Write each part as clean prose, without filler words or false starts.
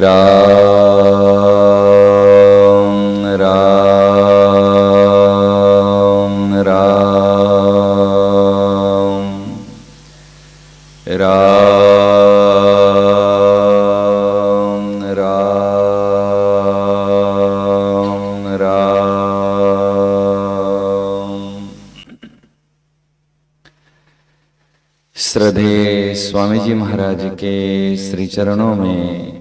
राम राम राम राम राम राम। श्रद्धेय स्वामी जी महाराज के श्री चरणों में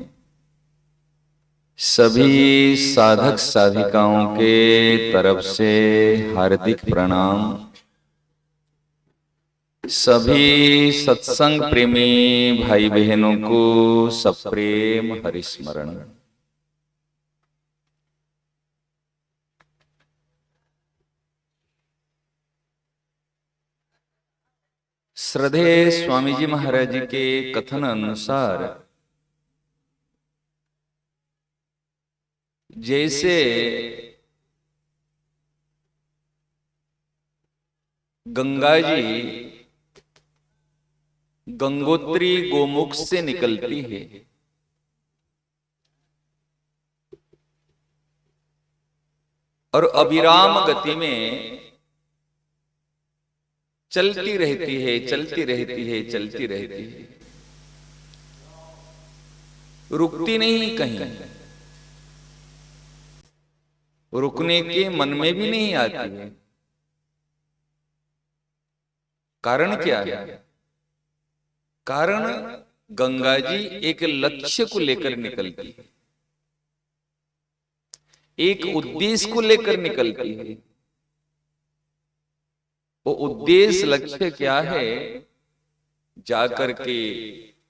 सभी साधक साधिकाओं के तरफ से हार्दिक प्रणाम। सभी सत्संग प्रेमी भाई बहनों को सप्रेम हरिस्मरण। श्रद्धेय स्वामी जी महाराज के कथन अनुसार जैसे गंगा जी गंगोत्री गोमुख से निकलती है, और अविराम गति में चलती रहती है, चलती रहती है, चलती रहती है, रुकती नहीं कहीं, रुकने के मन में भी नहीं आती है। कारण क्या है? कारण गंगा जी एक लक्ष्य को लेकर निकलती है, एक उद्देश्य को लेकर निकलती है। वो उद्देश्य लक्ष्य क्या है? जाकर के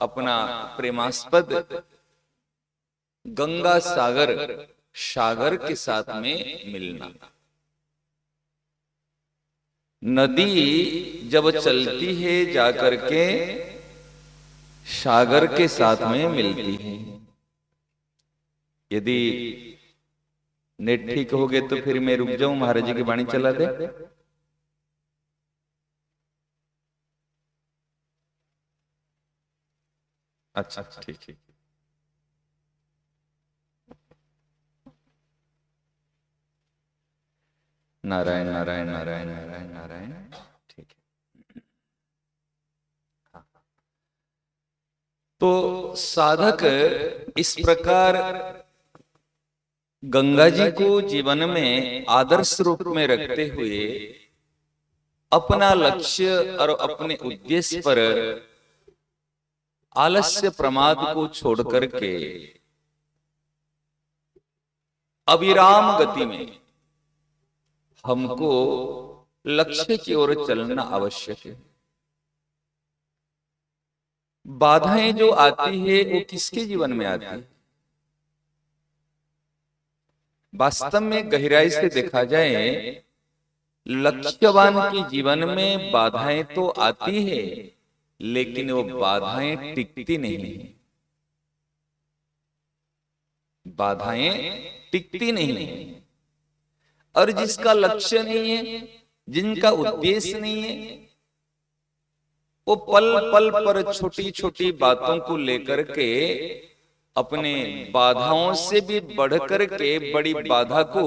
अपना प्रेमास्पद गंगा सागर के साथ में मिलना। नदी जब चलती है जाकर के सागर के साथ में मिलती है। यदि नेट ठीक हो गए तो फिर मैं रुक जाऊं, महाराज जी की वाणी चला दे। अच्छा ठीक है। नारायण नारायण नारायण नारायण नारायण। ठीक है। हाँ। तो साधक इस प्रकार गंगा जी को जीवन में आदर्श रूप में रखते हुए अपना लक्ष्य और अपने उद्देश्य पर आलस्य प्रमाद को छोड़ करके अविराम गति में हमको लक्ष्य की ओर चलना आवश्यक है। बाधाएं जो आती है वो किसके जीवन में आती है? वास्तव में गहराई से देखा जाए, लक्ष्यवान के जीवन में बाधाएं तो आती है, लेकिन वो बाधाएं टिकती नहीं है। बाधाएं टिकती नहीं है। और जिसका लक्ष्य नहीं है, जिनका उद्देश्य नहीं है, वो पल पल पर छोटी छोटी बातों को लेकर के अपने बाधाओं से भी बढ़कर के बड़ी बाधा को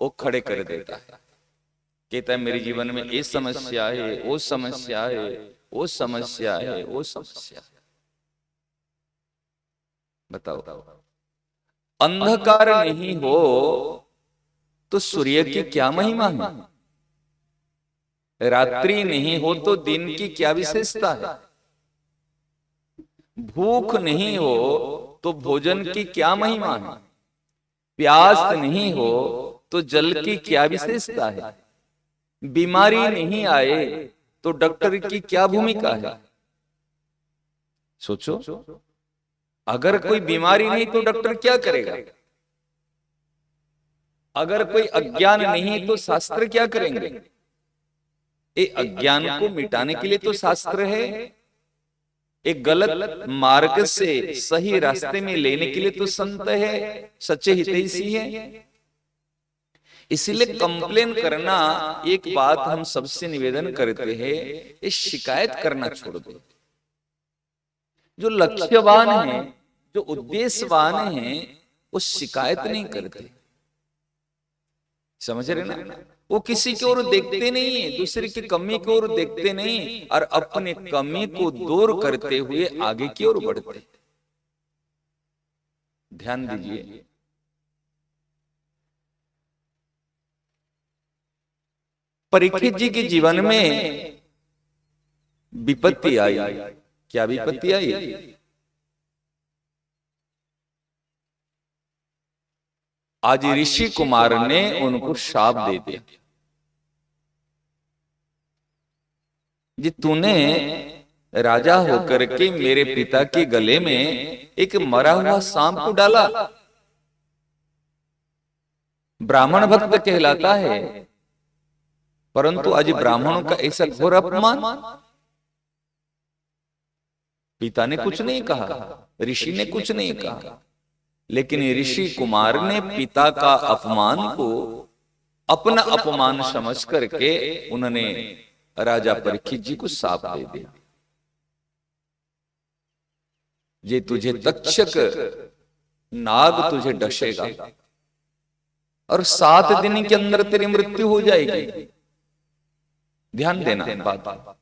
वो खड़े कर देता है। कहता है मेरे जीवन में ये समस्या है, वो समस्या है, वो समस्या है, वो समस्या है। बताओ, अंधकार नहीं हो तो सूर्य की क्या महिमा है? रात्रि नहीं हो तो दिन की क्या विशेषता है? भूख नहीं हो तो भोजन की क्या महिमा है? प्यास नहीं हो तो जल की क्या विशेषता है? बीमारी नहीं आए तो डॉक्टर की क्या भूमिका है? सोचो, अगर कोई बीमारी नहीं तो डॉक्टर क्या करेगा? अगर कोई अज्ञान नहीं तो शास्त्र क्या करेंगे? ये अज्ञान को मिटाने के लिए तो शास्त्र है, एक गलत मार्ग से सही रास्ते में लेने के लिए तो संत है, सच्चे हितैषी है। इसीलिए कंप्लेन करना, एक बात हम सबसे निवेदन करते हैं, ये शिकायत करना छोड़ दो। जो लक्ष्यवान है, जो उद्देश्यवान हैं वो शिकायत नहीं करते, समझ रहे ना? वो किसी की ओर देखते नहीं है, दूसरे की कमी की ओर देखते नहीं, और अपने कमी को दूर करते हुए आगे की ओर बढ़ते। ध्यान दीजिए, परीक्षित जी के जीवन में विपत्ति आई। क्या विपत्ति आई? आज ऋषि कुमार ने उनको शाप दे दिया, जी तूने राजा होकर के मेरे पिता के गले में एक मरा हुआ सांप को डाला। ब्राह्मण भक्त कहलाता है, परंतु आज ब्राह्मणों का ऐसा घोर अपमान। पिता ने कुछ नहीं कहा, ऋषि ने कुछ नहीं कहा, लेकिन ऋषि कुमार ने पिता का अपमान को अपना अपमान समझ करके उन्होंने राजा परीक्षित जी को शाप दे दिया। ये तुझे तक्षक नाग तुझे डसेगा और 7 दिन के अंदर तेरी मृत्यु हो जाएगी। ध्यान देना बात।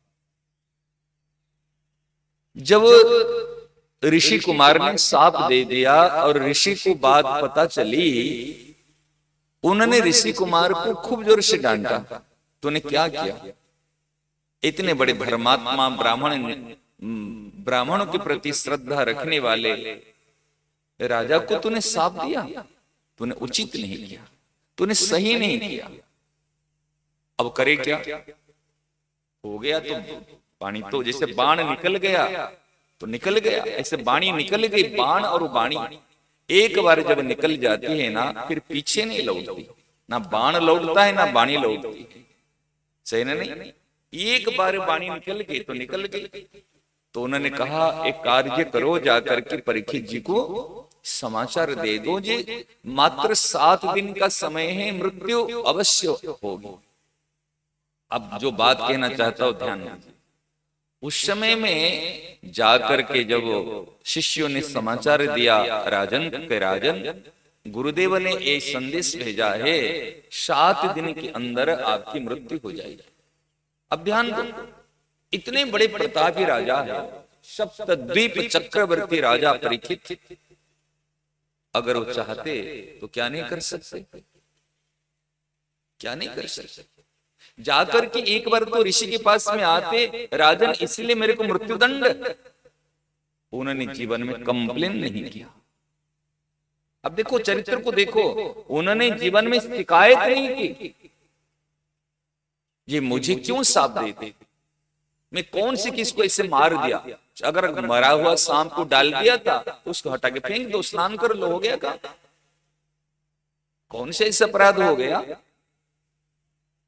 जब ऋषि कुमार ने शाप दे दिया और ऋषि को बात पता चली, उन्होंने ऋषि कुमार को खूब जोर से डांटा। तूने क्या किया? इतने बड़े धर्मात्मा ब्राह्मणों के प्रति श्रद्धा रखने वाले राजा को तूने शाप दिया। तूने उचित नहीं किया, तूने सही नहीं किया। अब करे क्या? हो गया तो वाणी, तो जैसे बाण निकल गया तो निकल गया, ऐसे वाणी निकल गई। बाण और वाणी एक बार जब निकल जाती है ना, फिर पीछे नहीं लौटती। ना बाण लौटता है ना वाणी लौटती है, सही ना? नहीं, एक बार वाणी निकल गई तो निकल गई। तो उन्होंने कहा एक कार्य करो, जाकर के परीक्षित जी को समाचार दे दो जी मात्र 7 दिन का समय है, मृत्यु अवश्य होगी। अब जो बात कहना चाहता हूं ध्यान दीजिए। उस समय में जाकर के जब शिष्यों ने समाचार दिया, राजन गुरुदेव ने एक संदेश भेजा है, 7 दिन के अंदर आपकी मृत्यु हो जाएगी। अब ध्यान दो, इतने बड़े प्रतापी राजा है, सप्तद्वीप चक्रवर्ती राजा परीक्षित, अगर वो चाहते तो क्या नहीं कर सकते? क्या नहीं कर सकते? जाकर के एक बार तो ऋषि के पास में आते, राजन इसलिए मेरे को मृत्यु दंड। उन्होंने जीवन में कंप्लेन नहीं किया। अब देखो चरित्र को देखो, उन्होंने जीवन में शिकायत नहीं की, ये मुझे क्यों शाप देते, मैं कौन से किसको ऐसे मार दिया। अगर मरा हुआ सांप को डाल दिया था उसको हटा के फेंक दो, स्नान कर लो, हो गया काम। कौन से ऐसा अपराध हो गया?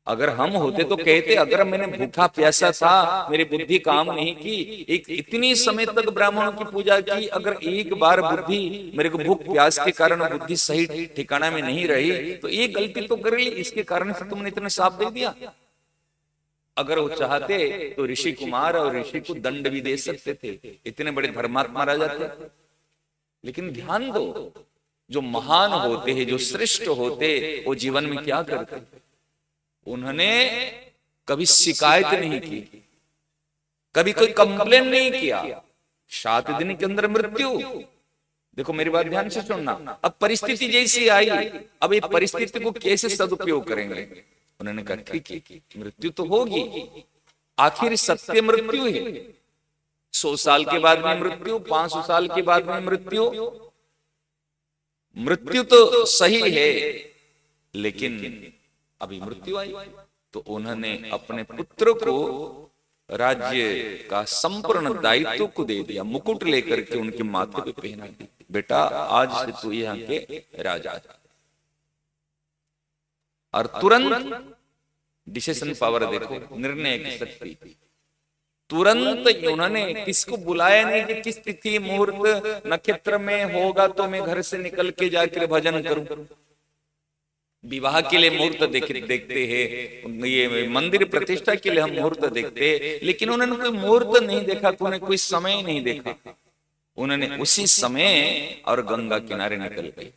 अगर हम होते तो कहते, अगर मैंने भूखा प्यासा था, मेरी बुद्धि काम नहीं की, एक इतनी समय तक ब्राह्मणों की पूजा की, अगर एक बार बुद्धि मेरे को भूख प्यास के कारण बुद्धि सही ठिकाना में नहीं रही तो एक गलती तो कर ली, इसके कारण से तुमने इतना शाप दे दिया। अगर वो चाहते तो ऋषि कुमार और ऋषि को दंड भी दे सकते थे, इतने बड़े धर्मात्मा राजा थे। लेकिन ध्यान दो, जो महान होते हैं, जो श्रेष्ठ होते, वो जीवन में क्या करते? उन्होंने कभी शिकायत नहीं की, कभी कोई कंप्लेन नहीं किया। 7 दिन के अंदर मृत्यु। देखो मेरी बात ध्यान से सुनना। अब परिस्थिति जैसी आई, अब ये परिस्थिति को कैसे सदुपयोग करेंगे? उन्होंने कहा ठीक है, मृत्यु तो होगी, आखिर सत्य मृत्यु है। 100 साल के बाद में मृत्यु, 500 साल के बाद में मृत्यु, मृत्यु तो सही है, लेकिन अभी मृत्यु आई। तो उन्होंने अपने पुत्र को राज्य का संपूर्ण दायित्व को दे दिया, मुकुट लेकर के उनके माथे पे पहना दिया, बेटा आज से तू यहाँ के राजा। और तुरंत डिसीजन पावर देखो, निर्णय की शक्ति। तुरंत उन्होंने किसको बुलाया नहीं कि किस तिथि मुहूर्त नक्षत्र में होगा तो मैं घर से निकल के जाकर भजन करूं। विवाह के लिए मुहूर्त देखते हैं, ये मंदिर प्रतिष्ठा के लिए हम मुहूर्त देखते हैं, लेकिन उन्होंने कोई मुहूर्त नहीं देखा, उन्होंने कोई समय नहीं देखा। उन्होंने उसी समय और गंगा किनारे निकल गए।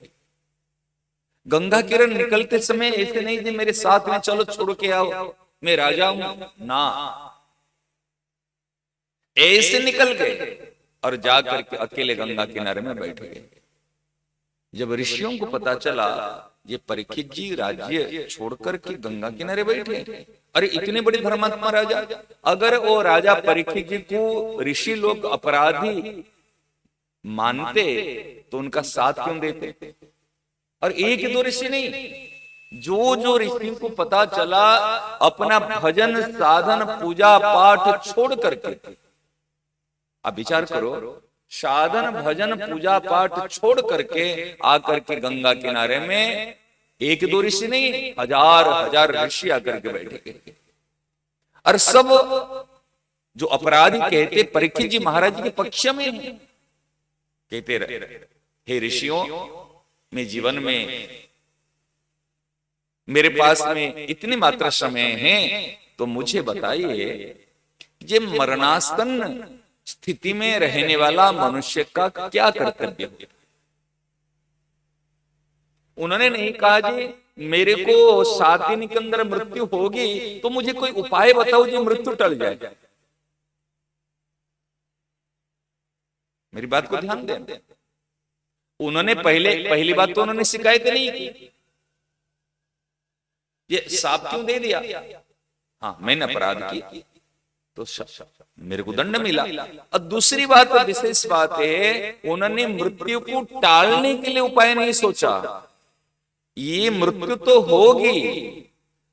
गंगा किरण निकलते समय ऐसे नहीं कि मेरे साथ में चलो छोड़ के आओ, मैं राजा हूं ना, ऐसे निकल गए और जाकर के अकेले गंगा किनारे में बैठ गए। जब ऋषियों को पता चला ये परीक्षित जी राज्य छोड़कर के गंगा किनारे बैठे, अरे इतने बड़े धर्मात्मा राजा, अगर वो राजा परीक्षित जी को ऋषि लोग अपराधी मानते तो उनका साथ क्यों देते? और एक दो ऋषि नहीं, जो जो ऋषि को पता चला अपना भजन साधन पूजा पाठ छोड़ करके, अब विचार करो, साधन भजन पूजा पाठ छोड़ करके आकर के गंगा किनारे में एक दो ऋषि नहीं, हजार हजार ऋषि आकर के बैठे गए। और सब जो अपराधी कहते परीक्षित जी महाराज जी के पक्ष में हैं, कहते रहे हे ऋषियों, मैं जीवन में मेरे पास में इतनी मात्रा समय है तो मुझे बताइए ये मरणासन स्थिति में रहने वाला मनुष्य का क्या कर्तव्य है? उन्होंने नहीं कहा जी मेरे को 7 दिन के अंदर मृत्यु होगी तो मुझे कोई उपाय बताओ जो मृत्यु टल जाए। मेरी बात को ध्यान दें, उन्होंने पहली बात तो उन्होंने शिकायत नहीं की, ये साफ क्यों दे दिया, हाँ मैंने अपराध की तो मेरे को दंड मिला। और दूसरी बात विशेष बात है, उन्होंने मृत्यु को टालने के लिए उपाय नहीं सोचा, ये मृत्यु तो होगी,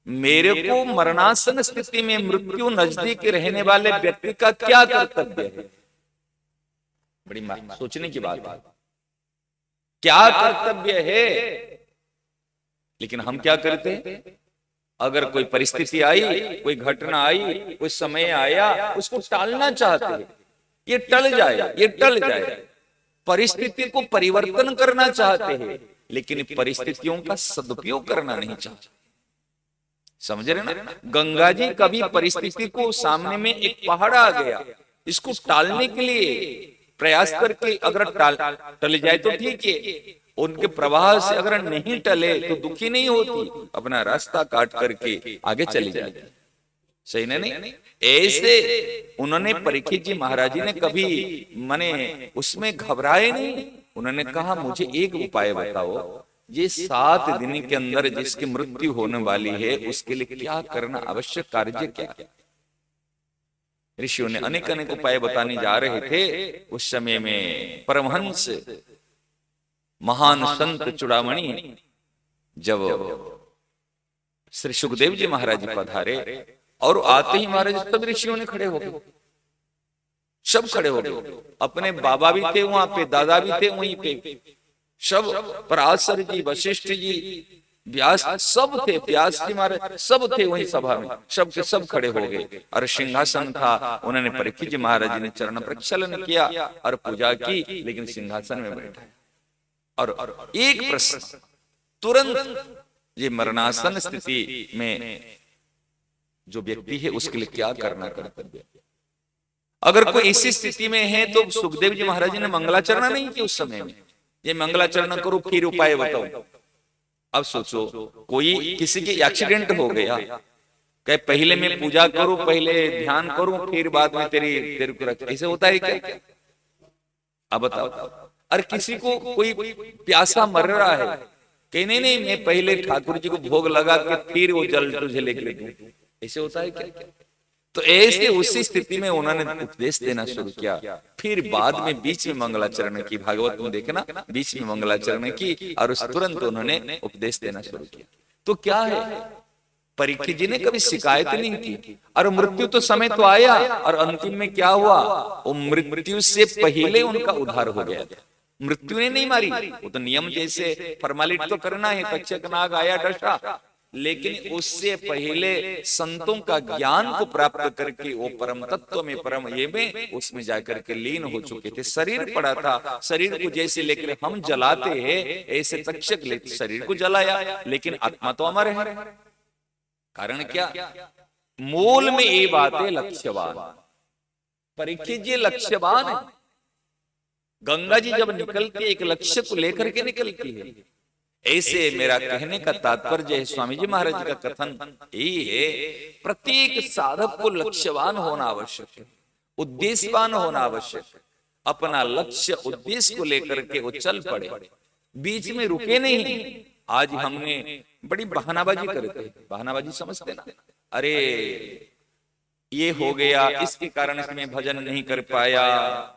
मेरे को मरणासन स्थिति में मृत्यु नजदीक रहने वाले व्यक्ति का क्या कर्तव्य है? बड़ी सोचने की बात है, क्या कर्तव्य है? लेकिन हम क्या करते हैं, अगर कोई परिस्थिति आई, कोई घटना आई, कोई समय आया, उसको टालना चाहते हैं, ये टल जाए, ये टल जाए, परिस्थिति को परिवर्तन करना चाहते हैं, लेकिन परिस्थितियों का सदुपयोग करना नहीं चाहते। समझ रहे ना? गंगा जी कभी परिस्थिति को सामने में एक पहाड़ आ गया, इसको टालने के लिए प्रयास करके अगर टल जाए तो ठीक है, उनके प्रवाह से अगर नहीं टले तो दुखी नहीं होती, अपना रास्ता काट करके आगे चली जाती। सही नहीं? ऐसे उन्होंने परीक्षित जी महाराज जी ने कभी माने उसमें घबराए नहीं, उन्होंने कहा मुझे एक उपाय बताओ, ये 7 दिन के अंदर जिसकी मृत्यु होने वाली है उसके लिए क्या करना आवश्यक, कार्य क्या? ऋषियों ने अनेक अनेक उपाय बताने जा रहे थे। उस समय में परमहंस महान संत चूड़ामणि जब श्री सुखदेव जी महाराज जी पधारे और आते ही महाराज सब ऋषियों ने खड़े हो गए, सब खड़े हो गए, अपने बाबा भी थे वहां पे, दादा भी थे वहीं पे, सब पराशर जी, वशिष्ठ जी, व्यास सब थे, व्यास जी महाराज सब थे वहीं सभा में, सब के सब खड़े हो गए और सिंहासन था। उन्होंने परीक्षित जी महाराज जी ने चरण प्रक्षालन किया और पूजा की, लेकिन सिंहासन में बैठा और एक प्रश्न तुरंत, ये मरणासन स्थिति में जो व्यक्ति है उसके लिए क्या करना कर्तव्य? अगर कोई इसी स्थिति में है तो सुखदेव जी महाराज जी ने मंगलाचरण नहीं की उस समय में, ये मंगलाचरण करो फिर उपाय बताओ। अब सोचो कोई किसी की एक्सीडेंट हो गया, कहे पहले मैं पूजा करूं, पहले ध्यान करूं, फिर बाद में तेरे को रख, ऐसे होता है क्या? अब बताओ। और किसी को कोई प्यासा मर रहा है, कहे नहीं नहीं मैं पहले ठाकुर जी को भोग लगा के फिर वो जल तुझे लेकर दूं, ऐसे होता है क्या? तो ऐसे उसी स्थिति में उन्होंने उपदेश देना शुरू किया, फिर बाद में बीच में मंगलाचरण की, भागवत में देखना बीच में मंगलाचरण की और उस तुरंत उन्होंने उपदेश देना शुरू किया। तो क्या है, परीक्षित जी ने कभी शिकायत नहीं की और मृत्यु तो समय तो आया और अंतिम में क्या हुआ, वो मृत्यु से पहले उनका उद्धार हो गया था। मृत्यु ने नहीं मारी, वो तो नियम जैसे फॉर्मेलिटी तो करना है, तक्षक नाग आया डसा, लेकिन उससे पहले संतों का ज्ञान को प्राप्त करके वो परम तत्व में, परम ये में उसमें जाकर के लीन हो चुके थे। शरीर पड़ा था, शरीर को जैसे लेकर हम जलाते हैं ऐसे तक्षक लेकर शरीर को जलाया, लेकिन आत्मा तो अमर है। कारण क्या, मूल में ये बात है लक्ष्यवान, परीक्षित जी लक्ष्यवान है, गंगा जी जब निकलती है एक लक्ष्य को लेकर के निकलती है। ऐसे मेरा कहने का तात्पर्य है, स्वामी जी महाराज का कथन यही है, प्रत्येक साधक को लक्ष्यवान होना आवश्यक है, उद्देश्यवान होना आवश्यक है। अपना लक्ष्य उद्देश्य को लेकर के वो चल पड़े, बीच में रुके नहीं। आज हमने बड़ी बहानाबाजी करते हैं, बहानाबाजी समझते ना, अरे ये हो गया इसके कारण से मैं भजन नहीं कर पाया,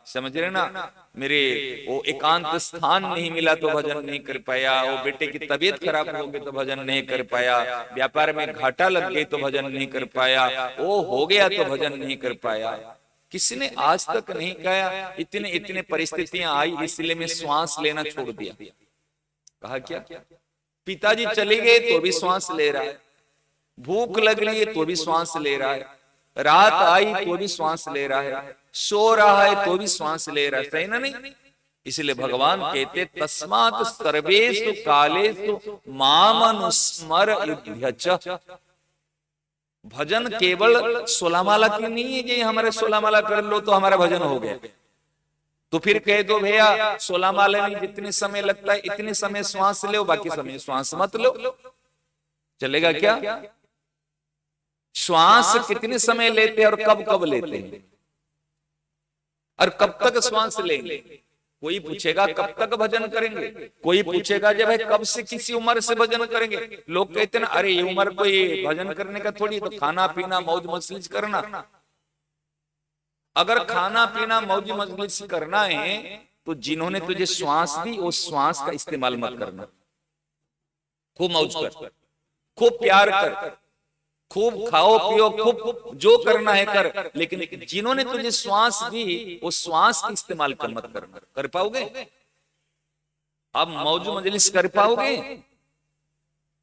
समझ रहे ना, मेरे वो एकांत स्थान नहीं मिला तो भजन नहीं कर पाया, वो बेटे की तबीयत खराब हो गई तो भजन नहीं कर पाया, व्यापार में घाटा लग गई तो भजन नहीं कर पाया, वो हो गया तो भजन नहीं कर पाया। किसी ने आज तक नहीं कहा इतने इतने परिस्थितियां आई इसलिए मैं श्वास लेना छोड़ दिया। कहा क्या? पिताजी चले गए तो भी श्वास ले रहा है, भूख लग रही है तो भी श्वास ले रहा है, रात आई तो भी श्वास ले रहा है, सो रहा है तो भी श्वास ले रहा है, सही ना? नहीं। इसलिए भगवान कहते तस्मात् सर्वेषु कालेषु माम अनुस्मर युध्यच। भजन केवल 16 माला की नहीं है कि हमारे 16 माला कर लो तो हमारा भजन हो गया। तो फिर कह दो भैया 16 माला में जितने समय लगता है इतने समय श्वास लो, बाकी समय श्वास मत लो, चलेगा क्या? श्वास कितने समय लेते हैं और कब कब लेते हैं और कब तक श्वास लेंगे? कोई पूछेगा कब तक भजन करेंगे, कोई पूछेगा जब है कब से किसी उम्र से भजन करेंगे। लोग कहते हैं ना अरे ये उम्र कोई भजन करने का थोड़ी, तो खाना पीना मौज मजलिस करना। अगर खाना पीना मौज मजलिस करना है तो जिन्होंने तुझे श्वास दी उस श्वास का इस्तेमाल मत करना। खूब मौज कर, खूब प्यार कर, खूब खाओ पियो, खूब जो करना है कर, लेकिन जिन्होंने तुझे श्वास दी वो श्वास का इस्तेमाल कर मत करना। कर पाओगे? अब मौज मजलिस कर पाओगे?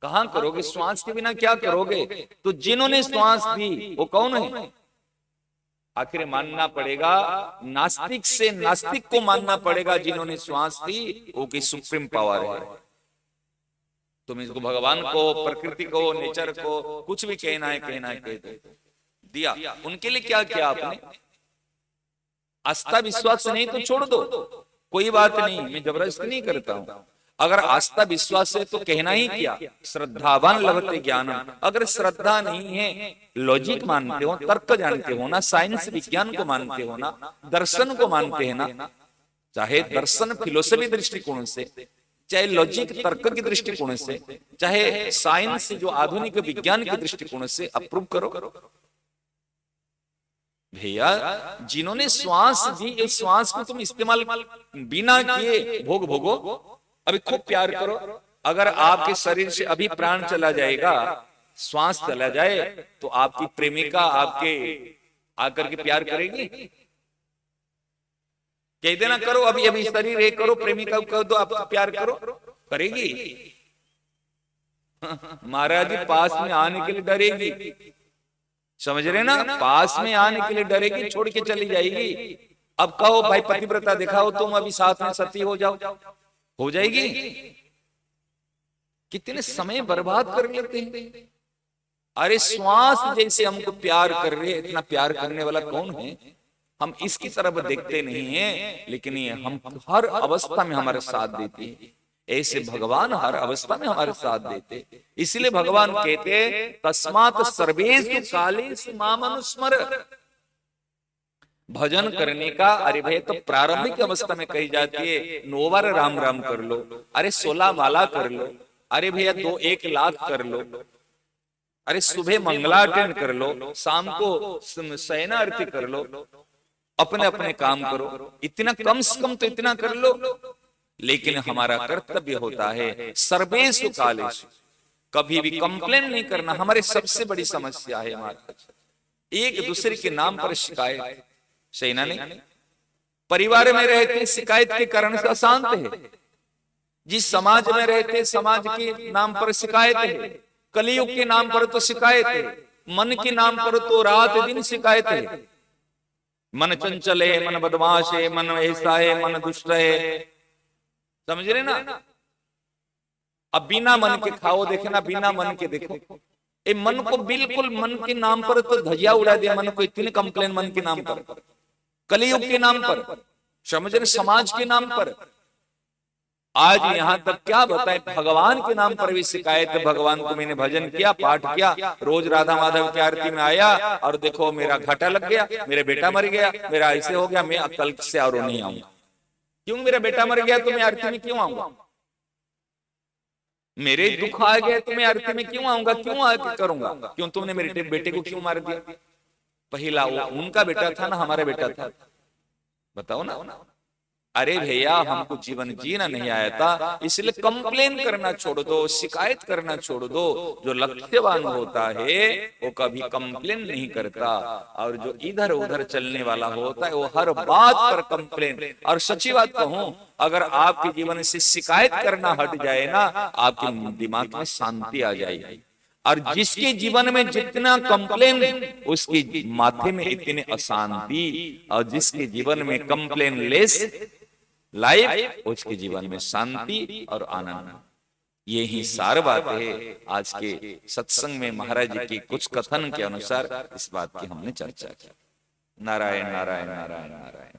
कहां करोगे? श्वास के बिना क्या करोगे? तो जिन्होंने श्वास दी वो कौन है? आखिर मानना पड़ेगा, नास्तिक से नास्तिक को मानना पड़ेगा, जिन्होंने श्वास दी वो की सुप्रीम पावर है। तुम इसको भगवान को, प्रकृति को, नेचर को कुछ भी कहना है कह दो, दिया। उनके लिए क्या किया आपने? आस्था विश्वास नहीं तो छोड़ दो, कोई बात नहीं, मैं जबरदस्ती नहीं करता हूं। अगर आस्था विश्वास है तो कहना ही क्या, श्रद्धावान लभते ज्ञानम। अगर श्रद्धा नहीं है, लॉजिक मानते हो, तर्क जानते हो ना, साइंस विज्ञान को मानते हो ना, दर्शन को मानते हैं ना, चाहे दर्शन फिलोसफी दृष्टिकोण से, चाहे लॉजिक तर्क की दृष्टिकोण से, चाहे साइंस जो आधुनिक विज्ञान के दृष्टिकोण से अप्रूव करो। भैया जिन्होंने श्वास दी, इस श्वास को तुम इस्तेमाल बिना किए भोगो। अभी खूब प्यार करो। अगर आपके शरीर से अभी प्राण चला जाएगा, श्वास चला जाए, तो आपकी प्रेमिका आपके आकर के प्यार करेगी? कह देना करो, अभी अभी शरीर एक करो, प्रेमिका को कह दो आप प्यार करो, करेगी? महाराज जी पास में आने के लिए डरेगी, समझ रहे ना, पास में आने के लिए डरेगी, छोड़ के चली जाएगी। अब कहो भाई पतिव्रता दिखाओ, तुम अभी साथ में सती हो जाओ, हो जाएगी? कितने समय बर्बाद कर लेते हैं। अरे श्वास जैसे हमको प्यार कर रहे, इतना प्यार करने वाला कौन है? हम इसकी तरफ देखते नहीं है, लेकिन ये हम हर अवस्था में हमारे साथ देते हैं। ऐसे भगवान हर अवस्था में हमारे साथ देते, इसलिए भगवान कहते तस्मात् सर्वेषु कालेषु माम अनुस्मर। भजन करने का, अरे भैया तो प्रारंभिक अवस्था में कही जाती है 9 बार राम राम कर लो, अरे 16 माला कर लो, अरे भैया 1 लाख कर लो, अरे सुबह मंगला अटेंड कर लो, शाम को शयना आरती कर लो, अपने अपने काम करो, इतना कम से कम तो इतना कर लो। लेकिन हमारा कर्तव्य होता है सर्वेषु कालेषु, कभी भी कंप्लेन नहीं करना। हमारे सबसे बड़ी समस्या है हमारे एक दूसरे के नाम पर शिकायत, सही ना? नहीं, परिवार में रहते शिकायत के कारण से अशांत है, जिस समाज में रहते समाज के नाम पर शिकायत है, कलयुग के नाम पर तो शिकायत है, मन के नाम पर तो रात दिन शिकायत है। मन चंचल है, मन बदमाश है, मन ऐसा है, मन दुष्ट है, समझ रहे ना? अब बिना मन के खाओ, देखना बिना मन के देखो। ए मन को बिल्कुल, मन के नाम पर तो धजिया उड़ा दिया मन को, इतनी कंप्लेन मन के नाम पर, कलयुग के नाम पर। समझ रहे, समाज के नाम पर। आज यहां तक क्या बताएं, भगवान के नाम पर भी शिकायत है। भगवान को मैंने भजन किया, पाठ किया, रोज राधा माधव की आरती में आया, और देखो मेरा घाटा लग गया, मेरा बेटा मर गया, मेरा ऐसे हो गया, मैं कल से और नहीं आऊंगा। क्यों? मेरा बेटा मर गया तो मैं आरती में क्यों आऊंगा? मेरे दुख आ गया तो मैं आरती में क्यों आऊंगा? क्यों आके करूंगा? क्यों? तुमने मेरे बेटे को क्यों मार दिया? पहला वो उनका बेटा था ना हमारा बेटा था? बताओ ना। अरे भैया, हमको जीवन जीना नहीं आया था, इसलिए कंप्लेन करना छोड़ दो, शिकायत करना छोड़ दो। जो लक्ष्यवान होता है वो कभी कंप्लेन नहीं करता, और जो इधर उधर चलने वाला होता है वो हर बात पर कंप्लेन। और सच्ची बात कहूं, अगर आपके जीवन से शिकायत करना हट जाए ना, आपके दिमाग में शांति आ जाएगी। और जिसके जीवन में जितना कंप्लेन, उसके माथे में इतने अशांति, और जिसके जीवन में कंप्लेन लेस लाइफ, उसके जीवन में शांति और आनंद। यही सार बात है आज के सत्संग में। महाराज जी के कुछ कथन के अनुसार इस बात की हमने चर्चा की। नारायण नारायण नारायण नारायण।